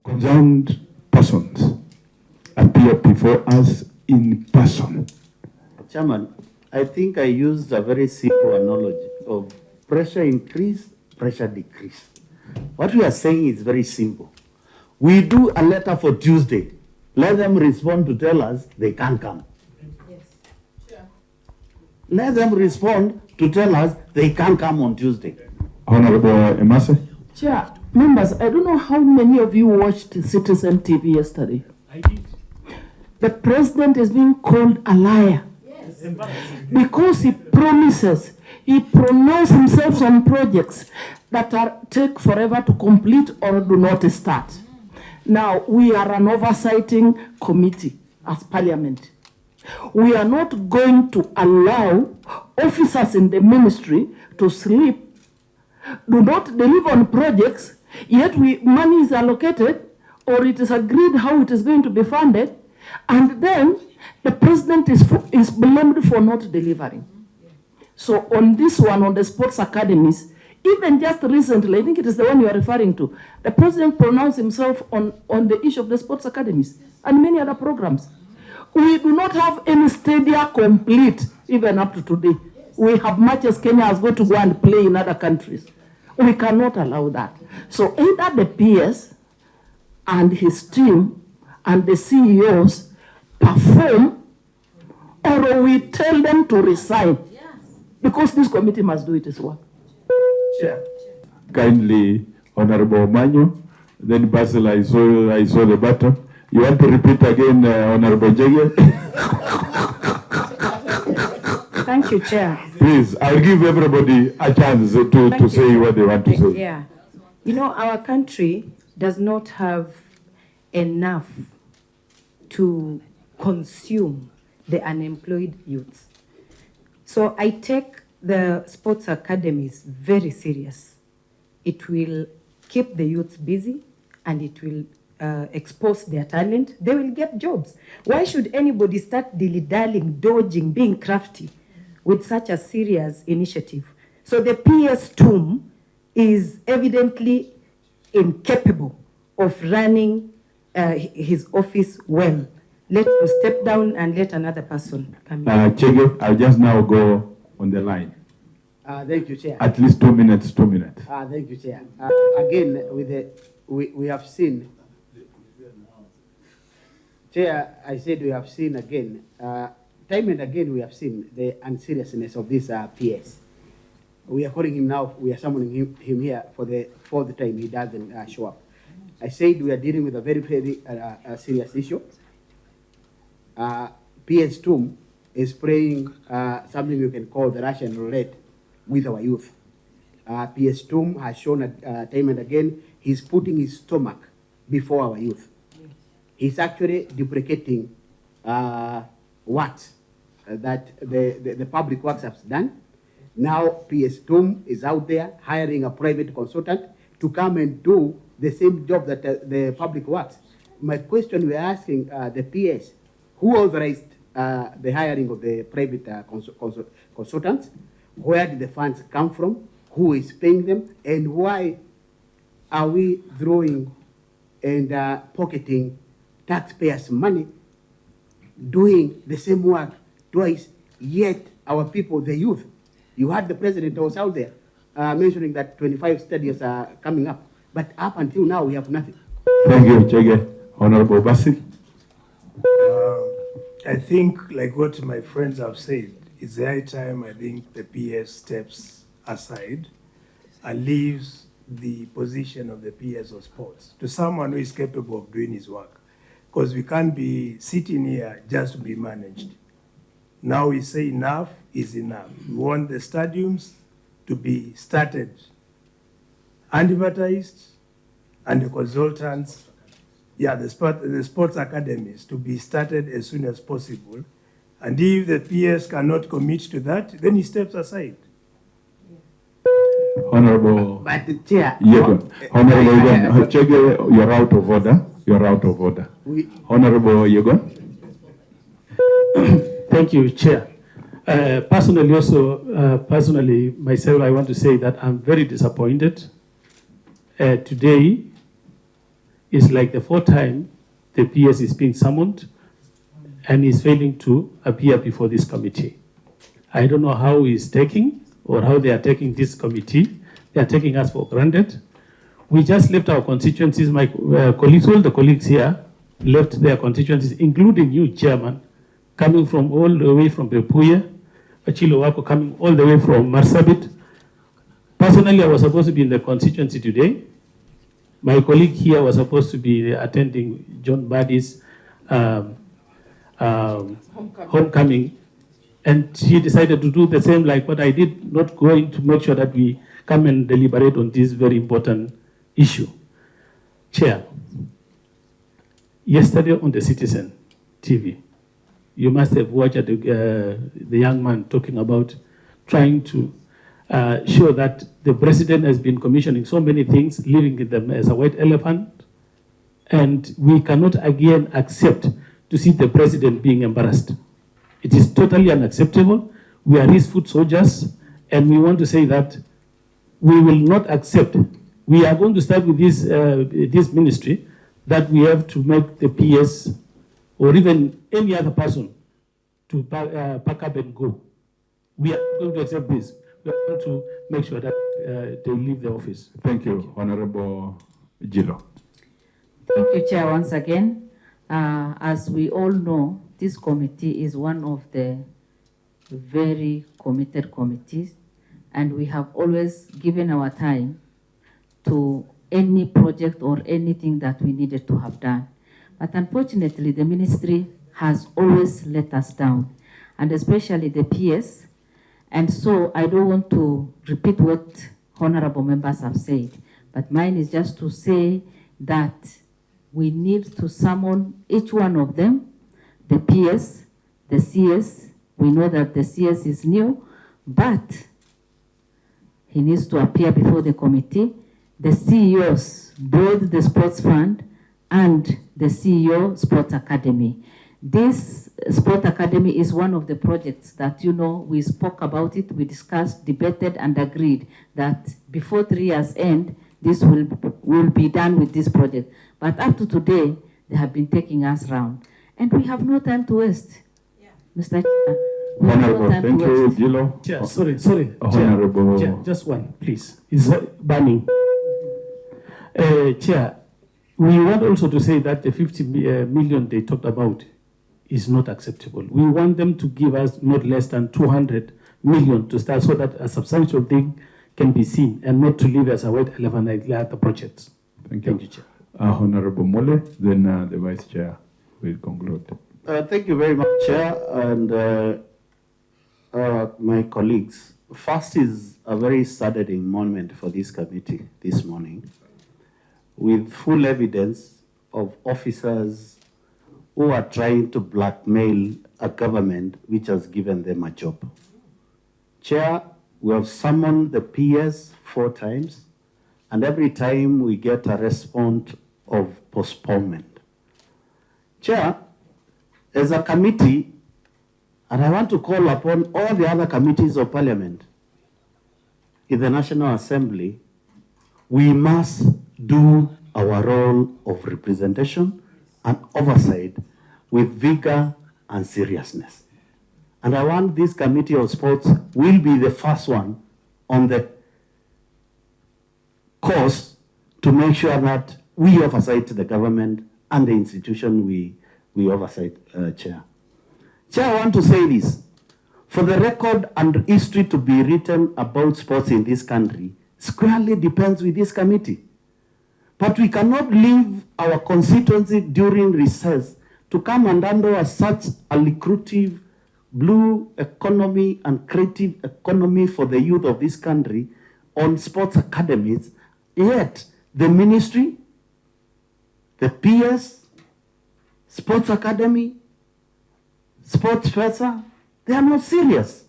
Concerned persons appear before us in person. Chairman, I think I used a very simple analogy of pressure increase, pressure decrease. What we are saying is very simple. We do a letter for Tuesday. Let them respond to tell us they can't come. Yes. Sure. Let them respond to tell us they can't come on Tuesday. Honorable Emase. Chair, members, I don't know how many of you watched Citizen TV yesterday. I did. The president is being called a liar. Yes. Because he promises, he pronounces himself on projects that take forever to complete or do not start. Now, we are an oversighting committee as parliament. We are not going to allow officers in the ministry to sleep, do not deliver on projects, yet money is allocated or it is agreed how it is going to be funded, and then the president is blamed for not delivering. So on this one, on the sports academies, even just recently, I think it is the one you are referring to, the president pronounced himself on the issue of the sports academies and many other programs. We do not have any stadia complete, even up to today. We have matches Kenya has got to go and play in other countries. We cannot allow that. So either the PS and his team and the CEOs perform, or we tell them to resign. Because this committee must do its work. Chair. Kindly, Honorable Manyo. Then Basil, I saw the button. You want to repeat again, Honorable Jege? Thank you, Chair. Please, I'll give everybody a chance to say what they want to say. Yeah. You know, our country does not have enough to consume the unemployed youths. So I take the sports academies very serious. It will keep the youths busy and it will expose their talent. They will get jobs. Why should anybody start dilly-dallying, dodging, being crafty with such a serious initiative? So the PS Tum is evidently incapable of running his office well. Let him step down and let another person come in. Chege, I'll just now go on the line. Thank you, Chair. At least 2 minutes, 2 minutes. Thank you, Chair. Again, we have seen, Chair, I said we have seen again, time and again we have seen the unseriousness of this PS. We are calling him now, we are summoning him here for the fourth time. He doesn't show up. I said we are dealing with a very, very serious issue. PS Tum is playing something you can call the Russian roulette with our youth. PS Tum has shown time and again he's putting his stomach before our youth. He's actually deprecating what that the public works have done. Now PS Tum is out there hiring a private consultant to come and do the same job that the public works. My question we're asking the PS, who authorized the hiring of the private consultants? Where did the funds come from? Who is paying them? And why are we throwing and pocketing taxpayers' money doing the same work twice, yet our people, the youth, you heard the president was out there mentioning that 25 studies are coming up, but up until now we have nothing. Thank you, Chege. Honorable Basil. I think, like what my friends have said, it's the high time I think the PS steps aside and leaves the position of the PS of sports to someone who is capable of doing his work. Because we can't be sitting here just to be managed. Now we say enough is enough. We want the stadiums to be started, advertised, and the consultants, the sports academies to be started as soon as possible. And if the PS cannot commit to that, then he steps aside. Honorable. But the Chair. Honorable Yegon. Chege, you're out of order. You're out of order. Honorable Yegon. Thank you, Chair. Personally, myself, I want to say that I'm very disappointed. Today, It's like the fourth time the PS is being summoned and is failing to appear before this committee. I don't know how he's taking or how they are taking this committee. They are taking us for granted. We just left our constituencies. My colleagues, all the colleagues here, left their constituencies, including you, Chairman, coming from all the way from Bepuye, Achilo Wako coming all the way from Marsabit. Personally, I was supposed to be in the constituency today. My colleague here was supposed to be attending John Baddy's homecoming, and he decided to do the same like what I did, not going to make sure that we come and deliberate on this very important issue. Chair, yesterday on the Citizen TV, you must have watched the young man talking about trying to show that the president has been commissioning so many things, leaving them as a white elephant, and we cannot again accept to see the president being embarrassed. It is totally unacceptable. We are his foot soldiers, and we want to say that we will not accept. We are going to start with this ministry that we have to make the PS or even any other person to pack up and go. We are going to accept this. We are going to make sure that they leave the office. Thank you, Honorable Gilo. Thank you, Chair, once again. As we all know, this committee is one of the very committed committees, and we have always given our time to any project or anything that we needed to have done. But unfortunately, the ministry has always let us down, and especially the PS. And so I don't want to repeat what honorable members have said, but mine is just to say that we need to summon each one of them, the PS, the CS. We know that the CS is new, but he needs to appear before the committee, the CEOs, both the Sports Fund and the CEO Sports Academy. This Sport Academy is one of the projects that, you know, we spoke about it, we discussed, debated, and agreed that before 3 years end, this will be done with this project. But up to today, they have been taking us round. And we have no time to waste. Yeah. Mr. Chair, we have no time Thank to you, waste. Gilo. Chair, sorry. Honorable. Chair, just one, please. It's burning. Chair, we want also to say that the 50 million they talked about is not acceptable. We want them to give us not less than 200 million to start so that a substantial thing can be seen and not to leave as a white elephant like the other projects. Thank you. Thank you, Chair. Honorable Mole, then the Vice Chair will conclude. Thank you very much, Chair, and my colleagues. First is a very saddening moment for this committee this morning, with full evidence of officers who are trying to blackmail a government which has given them a job. Chair, we have summoned the PS 4 times, and every time we get a response of postponement. Chair, as a committee, and I want to call upon all the other committees of parliament in the National Assembly, we must do our role of representation and oversight with vigor and seriousness. And I want this committee of sports will be the first one on the course to make sure that we oversight the government and the institution we oversight, Chair. Chair, I want to say this. For the record and history to be written about sports in this country squarely depends with this committee. But we cannot leave our constituency during recess to come and handle such a lucrative blue economy and creative economy for the youth of this country on sports academies, yet the ministry, the PS, Sports Academy, Sports Fesa, they are not serious.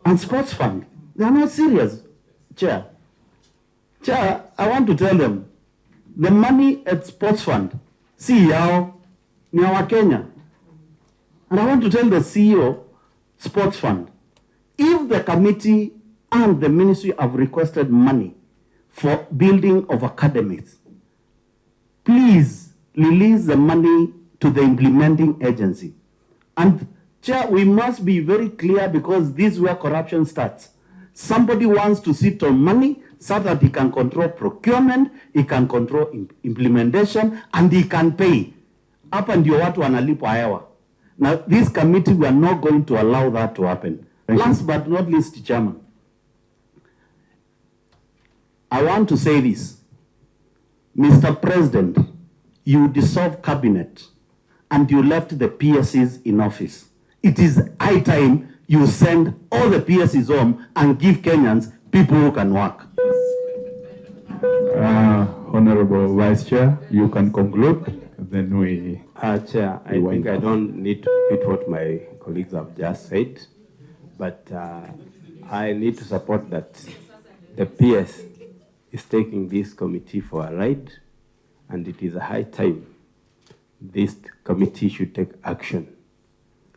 And Sports Fund, they are not serious. Chair, I want to tell them, the money at Sports Fund, CEO, ni wa Kenya. And I want to tell the CEO, Sports Fund, if the committee and the ministry have requested money for building of academies, please please release the money to the implementing agency. And Chair, we must be very clear because this is where corruption starts. Somebody wants to sit on money so that he can control procurement, he can control implementation, and he can pay. Hapa ndio watu wanalipwa hewa. Now, this committee, we are not going to allow that to happen. Last but not least, Chairman, I want to say this. Mr. President, you dissolved cabinet and you left the PSCs in office. It is high time you send all the PSCs home and give Kenyans people who can work. Honorable Vice Chair, you can conclude. Then we... Chair, I think I don't need to repeat what my colleagues have just said, but I need to support that the PS is taking this committee for a ride, and it is a high time this committee should take action.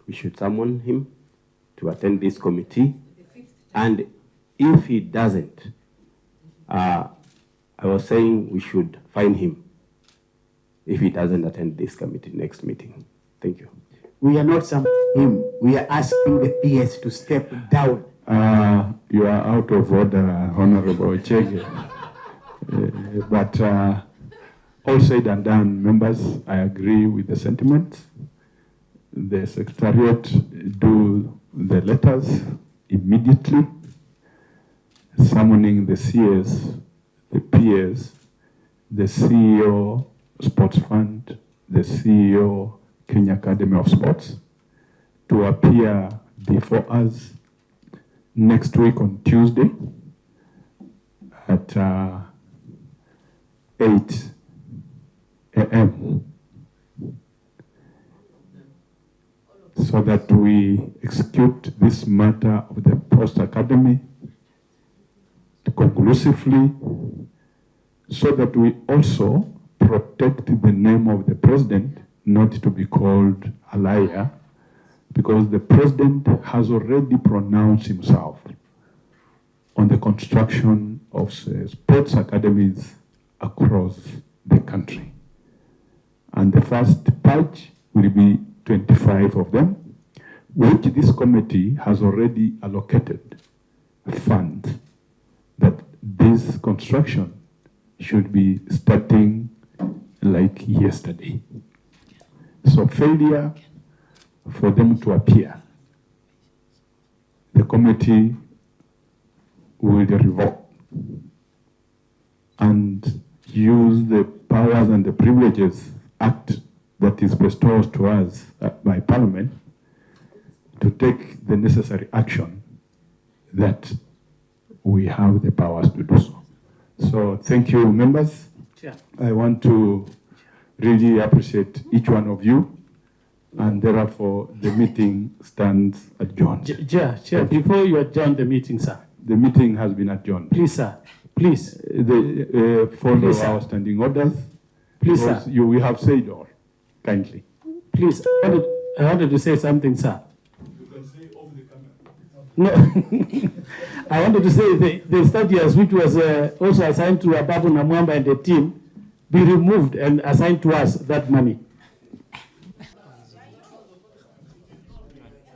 We should summon him to attend this committee, and if he doesn't, I was saying we should fine him if he doesn't attend this committee next meeting. Thank you. We are not summoning him. We are asking the PS to step down. You are out of order, Honorable Chege. But all said and done, members, I agree with the sentiments. The Secretariat do the letters immediately, summoning the CS, the PS, the CEO Sports Fund, the CEO Kenya Academy of Sports, to appear before us next week on Tuesday at 8 a.m. so that we execute this matter of the Post Academy conclusively, so that we also protect the name of the president, not to be called a liar, because the president has already pronounced himself on the construction of sports academies across the country. And the first batch will be 25 of them, which this committee has already allocated funds that this construction should be starting like yesterday. So failure for them to appear, the committee will revoke and use the powers and the privileges act that is bestowed to us by Parliament to take the necessary action that we have the powers to do so. So thank you, members. Chair. I want to really appreciate each one of you, and therefore the meeting stands adjourned. Chair, before you adjourn the meeting, sir. The meeting has been adjourned. Please, sir. Please. Follow Please, our standing orders. Please, sir. We have said all. Kindly. Please, I wanted to say something, sir. You can say off the camera. No. I wanted to say the status which was also assigned to Ababu Namwamba and the team be removed and assigned to us that money.